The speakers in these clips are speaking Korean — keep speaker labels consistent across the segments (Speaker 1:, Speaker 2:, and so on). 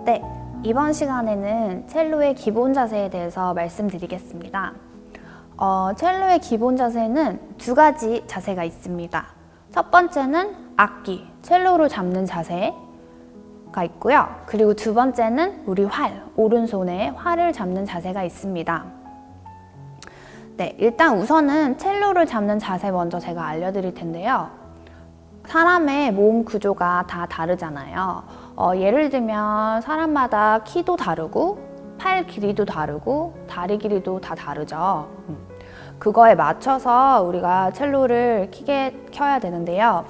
Speaker 1: 네, 이번 시간에는 첼로의 기본 자세에 대해서 말씀드리겠습니다. 첼로의 기본 자세는 두 가지 자세가 있습니다. 첫 번째는 악기, 첼로를 잡는 자세가 있고요. 그리고 두 번째는 우리 오른손에 활을 잡는 자세가 있습니다. 네, 일단 우선은 첼로를 잡는 자세 먼저 제가 알려드릴 텐데요. 사람의 몸 구조가 다 다르잖아요. 예를 들면 사람마다 키도 다르고 팔 길이도 다르고 다리 길이도 다 다르죠. 그거에 맞춰서 우리가 첼로를 켜야 되는데요.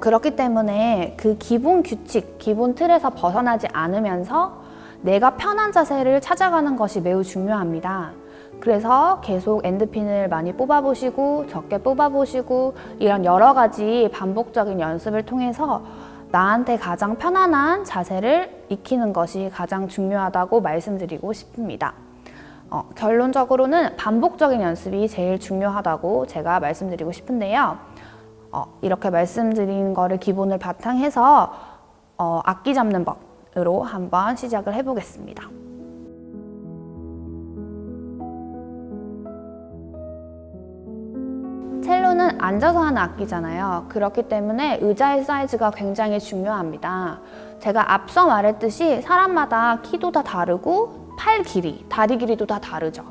Speaker 1: 그렇기 때문에 그 기본 규칙, 기본 틀에서 벗어나지 않으면서 내가 편한 자세를 찾아가는 것이 매우 중요합니다. 그래서 계속 엔드핀을 많이 뽑아보시고 적게 뽑아보시고 이런 여러 가지 반복적인 연습을 통해서 나한테 가장 편안한 자세를 익히는 것이 가장 중요하다고 말씀드리고 싶습니다. 결론적으로는 반복적인 연습이 제일 중요하다고 제가 말씀드리고 싶은데요. 이렇게 말씀드린 거를 기본을 바탕해서 악기 잡는 법으로 한번 시작을 해보겠습니다. 첼로는 앉아서 하는 악기잖아요. 그렇기 때문에 의자의 사이즈가 굉장히 중요합니다. 제가 앞서 말했듯이 사람마다 키도 다 다르고 팔 길이, 다리 길이도 다 다르죠.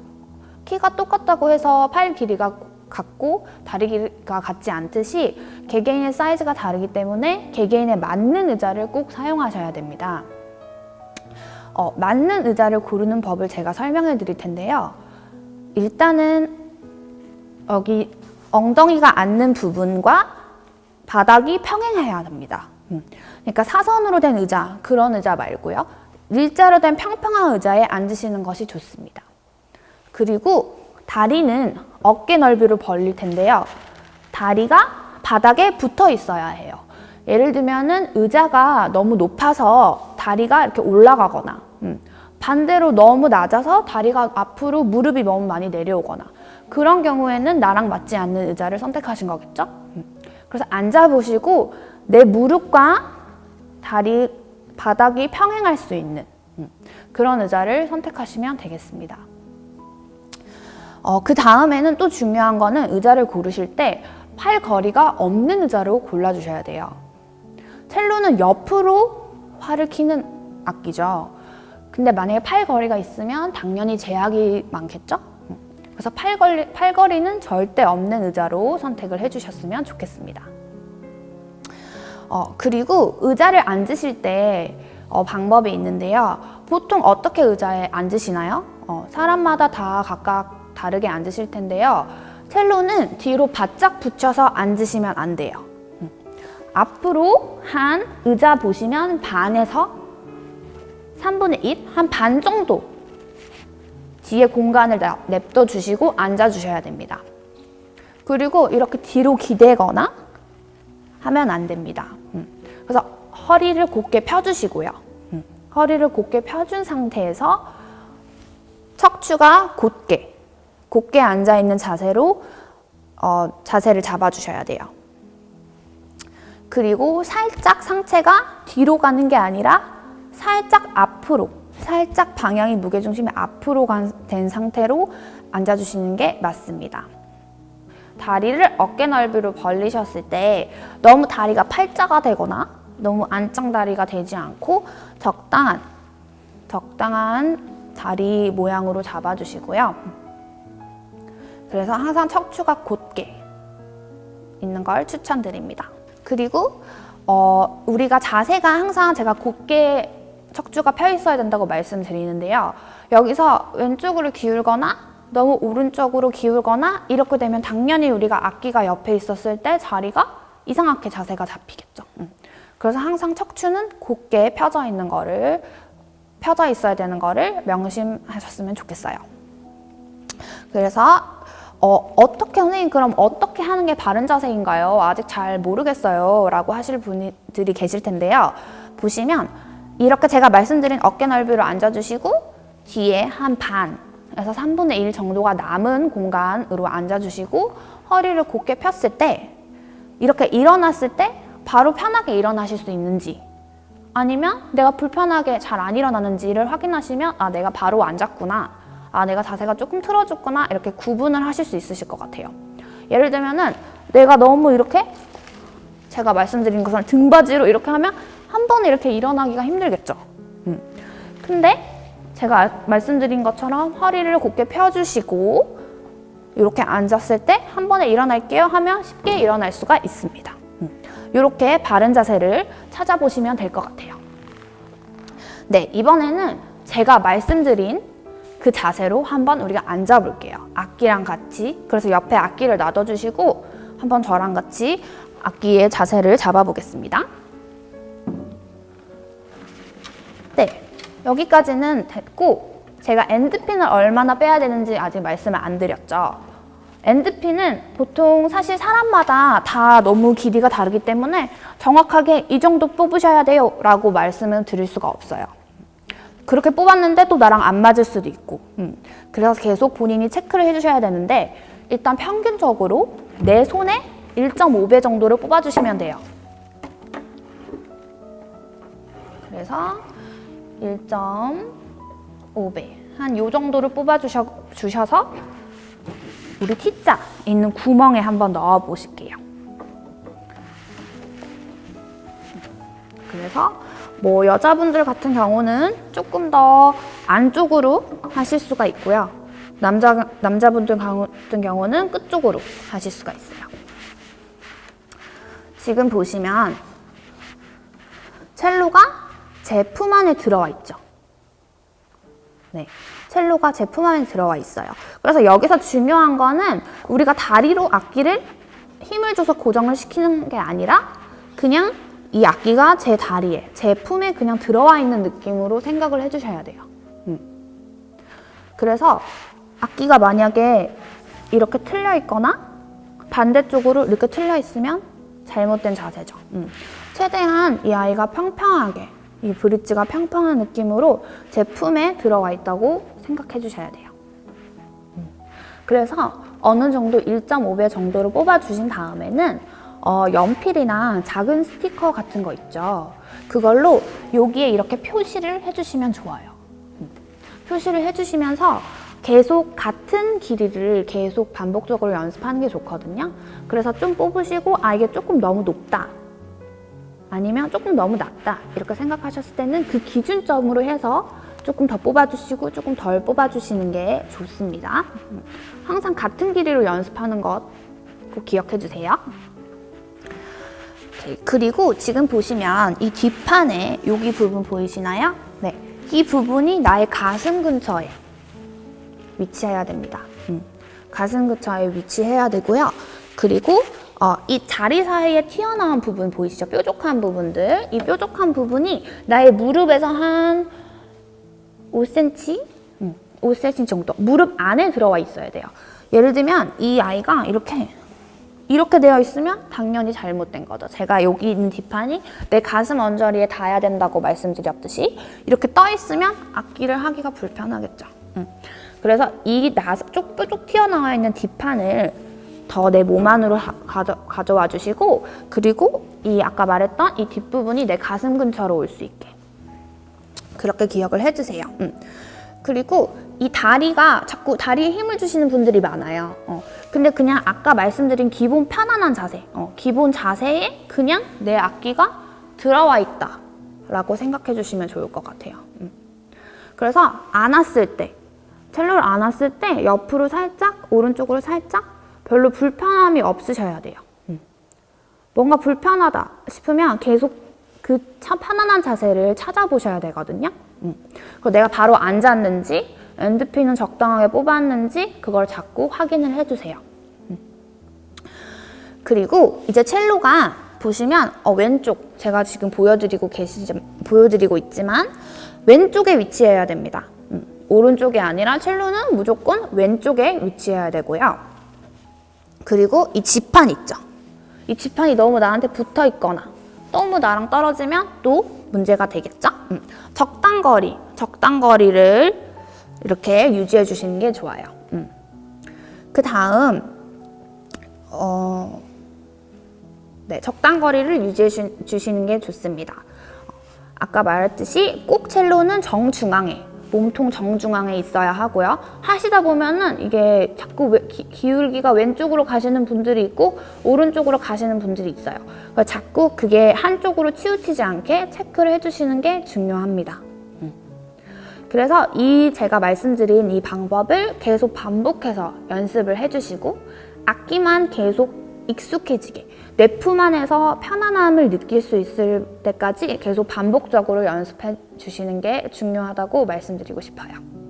Speaker 1: 키가 똑같다고 해서 팔 길이가 같고 다리 길이가 같지 않듯이 개개인의 사이즈가 다르기 때문에 개개인에 맞는 의자를 꼭 사용하셔야 됩니다. 맞는 의자를 고르는 법을 제가 설명해 드릴 텐데요. 일단은 여기 엉덩이가 앉는 부분과 바닥이 평행해야 합니다. 그러니까 사선으로 된 의자, 그런 의자 말고요. 일자로 된 평평한 의자에 앉으시는 것이 좋습니다. 그리고 다리는 어깨 넓이로 벌릴 텐데요. 다리가 바닥에 붙어 있어야 해요. 예를 들면은 의자가 너무 높아서 다리가 이렇게 올라가거나 반대로 너무 낮아서 다리가 앞으로 무릎이 너무 많이 내려오거나 그런 경우에는 나랑 맞지 않는 의자를 선택하신 거겠죠? 그래서 앉아보시고 내 무릎과 바닥이 평행할 수 있는 그런 의자를 선택하시면 되겠습니다. 그 다음에는 또 중요한 거는 의자를 고르실 때 팔 거리가 없는 의자로 골라주셔야 돼요. 첼로는 옆으로 활을 키는 악기죠. 근데 만약에 팔 거리가 있으면 당연히 제약이 많겠죠? 그래서 팔 거리는 절대 없는 의자로 선택을 해주셨으면 좋겠습니다. 그리고 의자를 앉으실 때 방법이 있는데요. 보통 어떻게 의자에 앉으시나요? 사람마다 다 각각 다르게 앉으실 텐데요. 첼로는 뒤로 바짝 붙여서 앉으시면 안 돼요. 앞으로 한 의자 보시면 반에서 3분의 1, 한 반 정도 뒤에 공간을 냅둬 주시고 앉아 주셔야 됩니다. 그리고 이렇게 뒤로 기대거나 하면 안 됩니다. 그래서 허리를 곧게 펴주시고요. 허리를 곧게 펴준 상태에서 척추가 곧게 앉아있는 자세로 자세를 잡아주셔야 돼요. 그리고 살짝 상체가 뒤로 가는 게 아니라 살짝 앞으로, 살짝 방향이 무게중심이 앞으로 된 상태로 앉아주시는 게 맞습니다. 다리를 어깨 넓이로 벌리셨을 때 너무 다리가 팔자가 되거나 너무 안짱다리가 되지 않고 적당한 다리 모양으로 잡아주시고요. 그래서 항상 척추가 곧게 있는 걸 추천드립니다. 그리고 우리가 자세가 항상 제가 곧게 척추가 펴 있어야 된다고 말씀드리는데요. 여기서 왼쪽으로 기울거나 너무 오른쪽으로 기울거나 이렇게 되면 당연히 우리가 악기가 옆에 있었을 때 자리가 이상하게 자세가 잡히겠죠. 그래서 항상 척추는 곧게 펴져 있어야 되는 거를 명심하셨으면 좋겠어요. 그래서 선생님 그럼 어떻게 하는 게 바른 자세인가요? 아직 잘 모르겠어요 라고 하실 분들이 계실 텐데요. 보시면 이렇게 제가 말씀드린 어깨 넓이로 앉아주시고 뒤에 한 반에서 3분의 1 정도가 남은 공간으로 앉아주시고 허리를 곧게 폈을 때 이렇게 일어났을 때 바로 편하게 일어나실 수 있는지 아니면 내가 불편하게 잘 안 일어나는지를 확인하시면 아, 내가 바로 앉았구나. 아, 내가 자세가 조금 틀어졌구나. 이렇게 구분을 하실 수 있으실 것 같아요. 예를 들면은 내가 너무 이렇게 제가 말씀드린 것처럼 등받이로 이렇게 하면 한 번에 이렇게 일어나기가 힘들겠죠. 근데 제가 말씀드린 것처럼 허리를 곧게 펴주시고 이렇게 앉았을 때 한 번에 일어날게요 하면 쉽게 일어날 수가 있습니다. 이렇게 바른 자세를 찾아보시면 될 것 같아요. 네, 이번에는 제가 말씀드린 그 자세로 한번 우리가 앉아볼게요. 악기랑 같이. 그래서 옆에 악기를 놔둬주시고 한번 저랑 같이 악기의 자세를 잡아보겠습니다. 네, 여기까지는 됐고 제가 엔드핀을 얼마나 빼야 되는지 아직 말씀을 안 드렸죠. 엔드핀은 보통 사실 사람마다 다 너무 길이가 다르기 때문에 정확하게 이 정도 뽑으셔야 돼요 라고 말씀을 드릴 수가 없어요. 그렇게 뽑았는데 또 나랑 안 맞을 수도 있고 그래서 계속 본인이 체크를 해주셔야 되는데 일단 평균적으로 내 손에 1.5배 정도를 뽑아주시면 돼요. 그래서 1.5배 한 요 정도를 뽑아주셔서 우리 T자 있는 구멍에 한번 넣어 보실게요. 그래서 뭐 여자분들 같은 경우는 조금 더 안쪽으로 하실 수가 있고요. 남자분들 같은 경우는 끝쪽으로 하실 수가 있어요. 지금 보시면 첼로가 제 품 안에 들어와 있죠. 네, 첼로가 제 품 안에 들어와 있어요. 그래서 여기서 중요한 거는 우리가 다리로 악기를 힘을 줘서 고정을 시키는 게 아니라 그냥 이 악기가 제 다리에, 제 품에 그냥 들어와 있는 느낌으로 생각을 해주셔야 돼요. 그래서 악기가 만약에 이렇게 틀려 있거나 반대쪽으로 이렇게 틀려 있으면 잘못된 자세죠. 최대한 이 아이가 평평하게, 이 브릿지가 평평한 느낌으로 제 품에 들어와 있다고 생각해 주셔야 돼요. 그래서 어느 정도 1.5배 정도로 뽑아주신 다음에는 연필이나 작은 스티커 같은 거 있죠. 그걸로 여기에 이렇게 표시를 해주시면 좋아요. 표시를 해주시면서 계속 같은 길이를 계속 반복적으로 연습하는 게 좋거든요. 그래서 좀 뽑으시고 아, 이게 조금 너무 높다. 아니면 조금 너무 낮다 이렇게 생각하셨을 때는 그 기준점으로 해서 조금 더 뽑아주시고 조금 덜 뽑아주시는 게 좋습니다. 항상 같은 길이로 연습하는 것 꼭 기억해 주세요. 그리고 지금 보시면 이 뒷판에 여기 부분 보이시나요? 네, 이 부분이 나의 가슴 근처에 위치해야 됩니다. 가슴 근처에 위치해야 되고요. 그리고 이 다리 사이에 튀어나온 부분 보이시죠? 뾰족한 부분들. 이 뾰족한 부분이 나의 무릎에서 한 5cm? 5cm 정도 무릎 안에 들어와 있어야 돼요. 예를 들면 이 아이가 이렇게 되어 있으면 당연히 잘못된 거죠. 제가 여기 있는 뒷판이 내 가슴 언저리에 닿아야 된다고 말씀드렸듯이 이렇게 떠 있으면 악기를 하기가 불편하겠죠. 그래서 이 뾰족 튀어나와 있는 뒷판을 더 내 몸 안으로 가져와 주시고 그리고 이 아까 말했던 이 뒷부분이 내 가슴 근처로 올 수 있게 그렇게 기억을 해주세요. 그리고 이 다리가 자꾸 다리에 힘을 주시는 분들이 많아요. 근데 그냥 아까 말씀드린 기본 편안한 자세, 기본 자세에 그냥 내 악기가 들어와 있다 라고 생각해 주시면 좋을 것 같아요. 그래서 안았을 때, 첼로를 안았을 때 옆으로 살짝, 오른쪽으로 살짝 별로 불편함이 없으셔야 돼요. 뭔가 불편하다 싶으면 계속 그 편안한 자세를 찾아보셔야 되거든요. 그리고 내가 바로 앉았는지 엔드핀은 적당하게 뽑았는지 그걸 자꾸 확인을 해주세요. 그리고 이제 첼로가 보시면 왼쪽 제가 지금 보여드리고 있지만 왼쪽에 위치해야 됩니다. 오른쪽이 아니라 첼로는 무조건 왼쪽에 위치해야 되고요. 그리고 이 지판 있죠. 이 지판이 너무 나한테 붙어 있거나 너무 나랑 떨어지면 또 문제가 되겠죠. 적당거리를 이렇게 유지해 주시는 게 좋아요. 그 다음 적당거리를 유지해 주시는 게 좋습니다. 아까 말했듯이 꼭 첼로는 정중앙에, 몸통 정중앙에 있어야 하고요. 하시다 보면은 이게 자꾸 기울기가 왼쪽으로 가시는 분들이 있고 오른쪽으로 가시는 분들이 있어요. 그러니까 자꾸 그게 한쪽으로 치우치지 않게 체크를 해주시는 게 중요합니다. 그래서 제가 말씀드린 이 방법을 계속 반복해서 연습을 해주시고 악기만 계속 익숙해지게 내 품 안에서 편안함을 느낄 수 있을 때까지 계속 반복적으로 연습해 주시는 게 중요하다고 말씀드리고 싶어요.